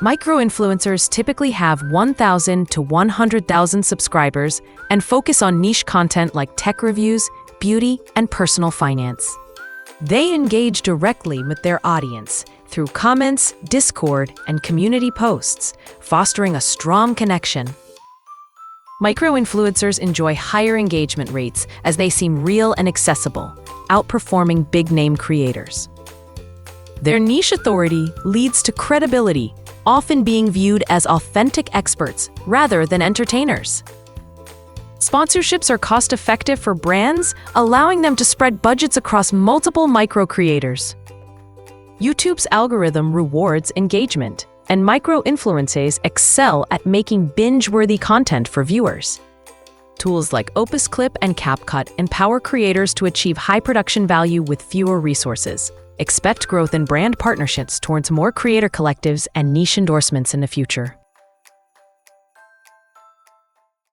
Micro-influencers typically have 1,000 to 100,000 subscribers and focus on niche content like tech reviews, beauty, and personal finance. They engage directly with their audience through comments, Discord, and community posts, fostering a strong connection. Micro-influencers enjoy higher engagement rates as they seem real and accessible, outperforming big-name creators. Their niche authority leads to credibility, often being viewed as authentic experts rather than entertainers. Sponsorships are cost-effective for brands, allowing them to spread budgets across multiple micro-creators. YouTube's algorithm rewards engagement, and micro-influencers excel at making binge-worthy content for viewers. Tools like Opus Clip and CapCut empower creators to achieve high production value with fewer resources. Expect growth in brand partnerships towards more creator collectives and niche endorsements in the future.